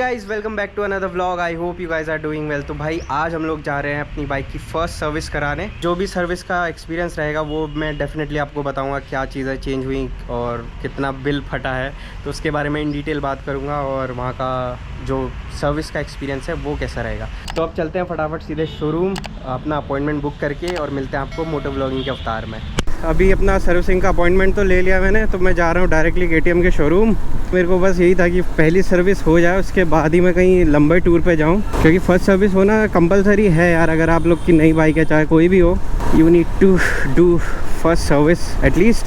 Guys welcome back to another vlog. I hope you guys are doing well. तो भाई आज हम लोग जा रहे हैं अपनी बाइक की फ़र्स्ट सर्विस कराने। जो भी सर्विस का एक्सपीरियंस रहेगा वो मैं डेफिनेटली आपको बताऊंगा, क्या चीज़ें चेंज हुई और कितना बिल फटा है, तो उसके बारे में इन डिटेल बात करूंगा और वहाँ का जो सर्विस का एक्सपीरियंस है वो कैसा रहेगा। तो अब चलते हैं फटाफट सीधे शोरूम, अपना अपॉइंटमेंट बुक करके, और मिलते हैं आपको मोटो व्लॉगिंग के अवतार में। अभी अपना सर्विसिंग का अपॉइंटमेंट तो ले लिया मैंने, तो मैं जा रहा हूँ डायरेक्टली KTM के शोरूम। मेरे को बस यही था कि पहली सर्विस हो जाए, उसके बाद ही मैं कहीं लंबे टूर पे जाऊँ, क्योंकि फर्स्ट सर्विस होना कंपलसरी है यार। अगर आप लोग की नई बाइक है, चाहे कोई भी हो, you need to do first service at least.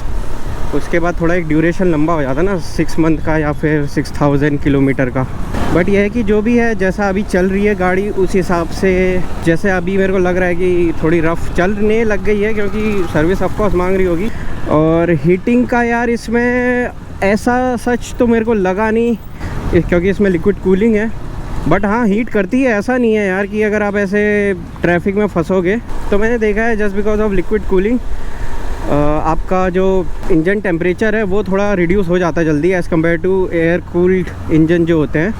उसके बाद थोड़ा एक ड्यूरेशन लंबा हो जाता है ना, 6 मंथ का या फिर 6000 किलोमीटर का। बट यह है कि जो भी है, जैसा अभी चल रही है गाड़ी, उस हिसाब से जैसे अभी मेरे को लग रहा है कि थोड़ी रफ़ चलने लग गई है, क्योंकि सर्विस ऑफकोर्स मांग रही होगी। और हीटिंग का यार इसमें ऐसा सच तो मेरे को लगा नहीं, क्योंकि इसमें लिक्विड कूलिंग है। बट हाँ, हीट करती है, ऐसा नहीं है यार कि अगर आप ऐसे ट्रैफिक में फंसोगे। तो मैंने देखा है just because of liquid cooling आपका जो इंजन टेम्परेचर है वो थोड़ा रिड्यूस हो जाता है जल्दी as compare to air cooled engine जो होते हैं।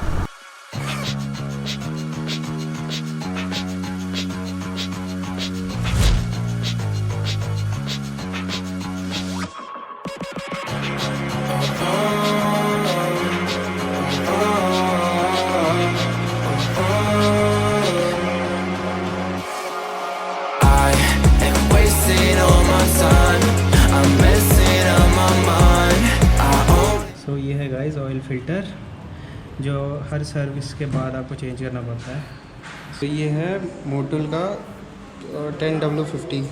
तो ये है गाइस ऑयल फ़िल्टर, जो हर सर्विस के बाद आपको चेंज करना पड़ता है। तो ये है मोटुल का 10W50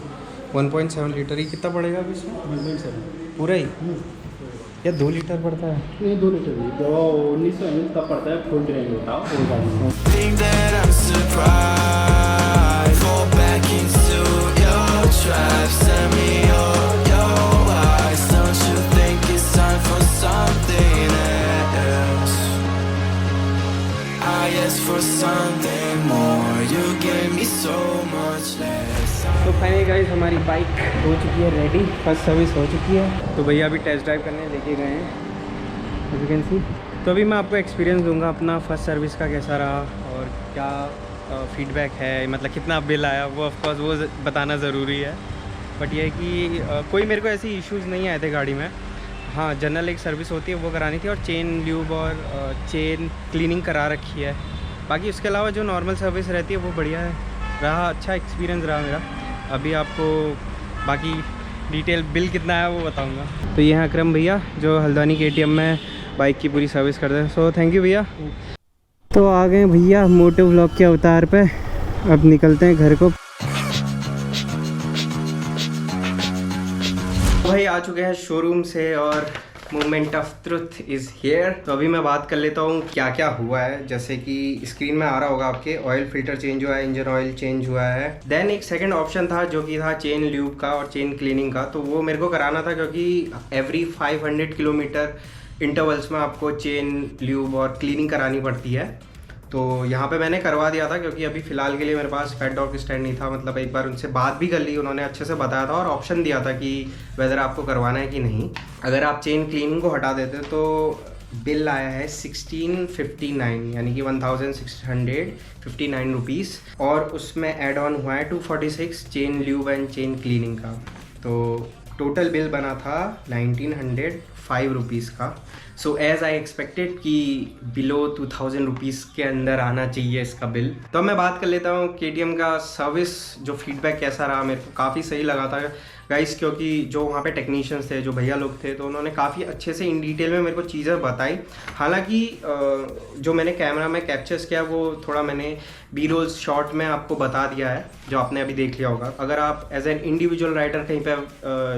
1.7 लीटर। ये कितना पड़ेगा अभी इसमें? 1.7 पूरा ही या 2 लीटर पड़ता है? नहीं, 2 लीटर ही, 1900 ml का पड़ता है। फुल ड्रेन होता है और गाड़ी तो फाइनली गाइस हमारी बाइक हो चुकी है रेडी, फर्स्ट सर्विस हो चुकी है। तो भैया अभी टेस्ट ड्राइव करने लेके गए हैं, एज यू कैन सी। तो अभी मैं आपको एक्सपीरियंस दूंगा अपना फर्स्ट सर्विस का कैसा रहा और क्या फीडबैक है, मतलब कितना बिल आया, वो ऑफकोर्स वो बताना ज़रूरी है। बट ये है कि कोई मेरे को ऐसी इश्यूज़ नहीं आए थे गाड़ी में। हाँ, जनरल एक सर्विस होती है वो करानी थी, और चेन ल्यूब और चेन क्लीनिंग करा रखी है। बाकी उसके अलावा जो नॉर्मल सर्विस रहती है वो बढ़िया है रहा, अच्छा एक्सपीरियंस रहा मेरा। अभी आपको बाकी डिटेल बिल कितना है वो बताऊंगा। तो ये हैं अकरम भैया, जो हल्द्वानी KTM में बाइक की पूरी सर्विस करते हैं। सो थैंक यू भैया। तो आ गए भैया मोटो व्लॉग के अवतार पे, अब निकलते हैं घर को। भाई आ चुके हैं शोरूम से और moment of truth is here. तो अभी मैं बात कर लेता हूँ क्या क्या हुआ है। जैसे कि स्क्रीन में आ रहा होगा आपके, ऑयल फिल्टर चेंज हुआ है, इंजन ऑयल चेंज हुआ है। देन एक सेकंड ऑप्शन था जो कि था चेन ल्यूब का और चेन क्लीनिंग का, तो वो मेरे को कराना था, क्योंकि एवरी 500 किलोमीटर इंटरवल्स में आपको चेन ल्यूब और क्लीनिंग करानी पड़ती है। तो यहाँ पे मैंने करवा दिया था, क्योंकि अभी फ़िलहाल के लिए मेरे पास फैट डॉग स्टैंड नहीं था। मतलब एक बार उनसे बात भी कर ली, उन्होंने अच्छे से बताया था और ऑप्शन दिया था कि वेदर आपको करवाना है कि नहीं। अगर आप चेन क्लीनिंग को हटा देते तो बिल आया है 1659, यानी कि 1659 रुपीज़, और उसमें ऐड ऑन हुआ है 246 chain lube and chain cleaning का। तो टोटल बिल बना था 1905 रुपीज़ का। सो एज़ आई एक्सपेक्टेड कि बिलो 2000 रुपीज़ के अंदर आना चाहिए इसका बिल। तो मैं बात कर लेता हूँ KTM का सर्विस जो फीडबैक कैसा रहा। मेरे को काफ़ी सही लगा था गाइस, क्योंकि जो वहाँ पे टेक्नीशियंस थे, जो भैया लोग थे, तो उन्होंने काफ़ी अच्छे से इन डिटेल में मेरे को चीज़ें बताई। हालांकि जो मैंने कैमरा में कैप्चर्स किया वो थोड़ा मैंने बी रोल्स शॉट में आपको बता दिया है, जो आपने अभी देख लिया होगा। अगर आप एज एन इंडिविजुअल राइडर कहीं पे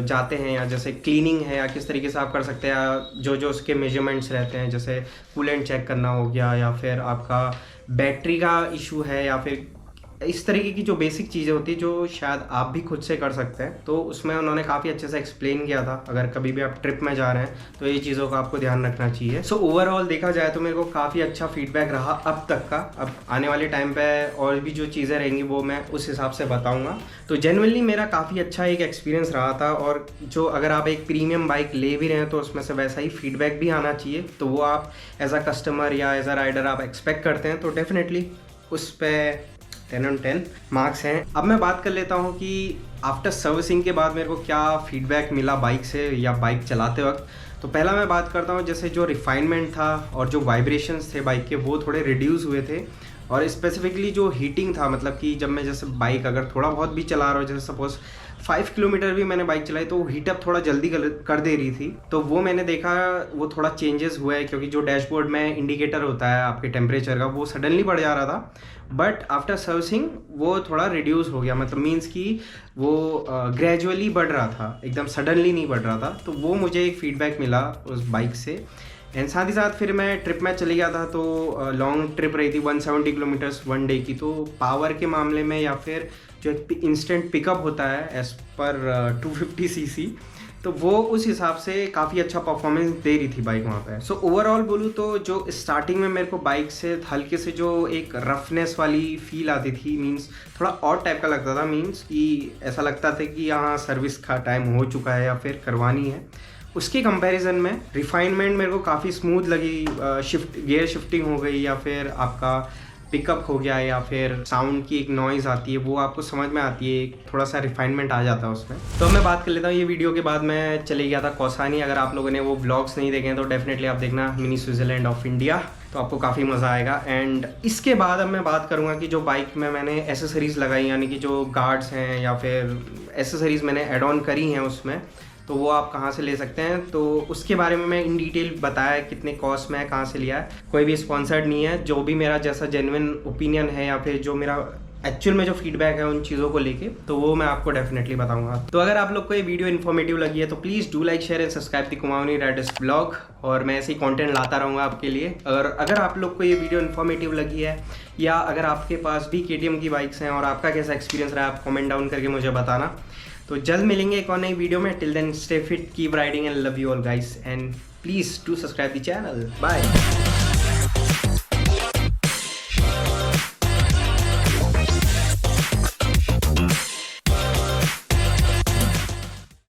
जाते हैं, या जैसे क्लीनिंग है या किस तरीके से आप कर सकते हैं, जो जो उसके मेजरमेंट्स रहते हैं, जैसे कूलेंट चेक करना हो गया, या फिर आपका बैटरी का इशू है, या फिर इस तरीके की जो बेसिक चीज़ें होती है जो शायद आप भी खुद से कर सकते हैं, तो उसमें उन्होंने काफ़ी अच्छे से एक्सप्लेन किया था। अगर कभी भी आप ट्रिप में जा रहे हैं तो ये चीज़ों का आपको ध्यान रखना चाहिए। सो ओवरऑल देखा जाए तो मेरे को काफ़ी अच्छा फीडबैक रहा अब तक का। अब आने वाले टाइम पे और भी जो चीज़ें रहेंगी वो मैं उस हिसाब से बताऊँगा। तो जेन्युइनली मेरा काफ़ी अच्छा एक एक्सपीरियंस रहा था, और जो अगर आप एक प्रीमियम बाइक ले भी रहे हैं तो उसमें से वैसा ही फीडबैक भी आना चाहिए। तो वो आप एज अ कस्टमर या एज अ राइडर आप एक्सपेक्ट करते हैं, तो डेफिनेटली उस पर 10 on 10 मार्क्स हैं। अब मैं बात कर लेता हूँ कि आफ्टर सर्विसिंग के बाद मेरे को क्या फीडबैक मिला बाइक से या बाइक चलाते वक्त। तो पहला मैं बात करता हूँ, जैसे जो रिफाइनमेंट था और जो वाइब्रेशंस थे बाइक के वो थोड़े रिड्यूस हुए थे, और स्पेसिफिकली जो हीटिंग था, मतलब कि जब मैं जैसे बाइक अगर थोड़ा बहुत भी चला रहा हूँ, जैसे सपोज 5 किलोमीटर भी मैंने बाइक चलाई तो हीटअप थोड़ा जल्दी कर दे रही थी, तो वो मैंने देखा वो थोड़ा चेंजेस हुआ है, क्योंकि जो डैशबोर्ड में इंडिकेटर होता है आपके टेम्परेचर का वो सडनली बढ़ जा रहा था, बट आफ्टर सर्विसिंग वो थोड़ा रिड्यूस हो गया। मतलब मीन्स कि वो ग्रेजुअली बढ़ रहा था, एकदम सडनली नहीं बढ़ रहा था। तो वो मुझे एक फीडबैक मिला उस बाइक से। एंड साथ ही साथ फिर मैं ट्रिप में चले गया था, तो लॉन्ग ट्रिप रही थी 170 किलोमीटर्स 1 डे की। तो पावर के मामले में या फिर जो एक इंस्टेंट पिकअप होता है एज पर 250 सीसी, तो वो उस हिसाब से काफ़ी अच्छा परफॉर्मेंस दे रही थी बाइक वहाँ पे। सो ओवरऑल बोलूँ तो जो स्टार्टिंग में मेरे को बाइक से हल्के से जो एक रफनेस वाली फील आती थी, मींस थोड़ा और टाइप का लगता था, मींस कि ऐसा लगता था कि यहाँ सर्विस का टाइम हो चुका है या फिर करवानी है। उसके कंपैरिजन में रिफाइनमेंट मेरे को काफ़ी स्मूथ लगी। गियर शिफ्टिंग हो गई, या फिर आपका पिकअप हो गया, या फिर साउंड की एक नॉइज़ आती है वो आपको समझ में आती है, थोड़ा सा रिफाइनमेंट आ जाता है उसमें। तो मैं बात कर लेता हूँ, ये वीडियो के बाद मैं चले गया था कौसानी। अगर आप लोगों ने वो व्लॉग्स नहीं देखे हैं तो डेफिनेटली आप देखना, मिनी स्विट्जरलैंड ऑफ इंडिया, तो आपको काफ़ी मज़ा आएगा। एंड इसके बाद अब मैं बात करूँगा कि जो बाइक में मैंने एसेसरीज़ लगाई, यानी कि जो गार्ड्स हैं या फिर एसेसरीज़ मैंने एड ऑन करी हैं उसमें, तो वो आप कहाँ से ले सकते हैं। तो उसके बारे में मैं इन डिटेल बताया कितने कॉस्ट में है, कहाँ से लिया है। कोई भी स्पॉन्सर्ड नहीं है, जो भी मेरा जैसा जेन्युइन ओपिनियन है या फिर जो मेरा एक्चुअल में जो फीडबैक है उन चीज़ों को लेके, तो वो मैं आपको डेफिनेटली बताऊंगा। तो अगर आप लोग को ये वीडियो इन्फॉर्मेटिव लगी है तो please do like, share and subscribe the Kumaoni Riders blog, और मैं ऐसे ही कंटेंट लाता रहूँगा आपके लिए। अगर आप लोग को ये वीडियो इन्फॉर्मेटिव लगी है, या अगर आपके पास भी KTM की बाइक्स हैं और आपका कैसा एक्सपीरियंस रहा है, आप कॉमेंट डाउन करके मुझे बताना। तो जल्द मिलेंगे एक और नई वीडियो में। Till then stay fit, keep riding and love you all guys, and please do subscribe the channel. Bye.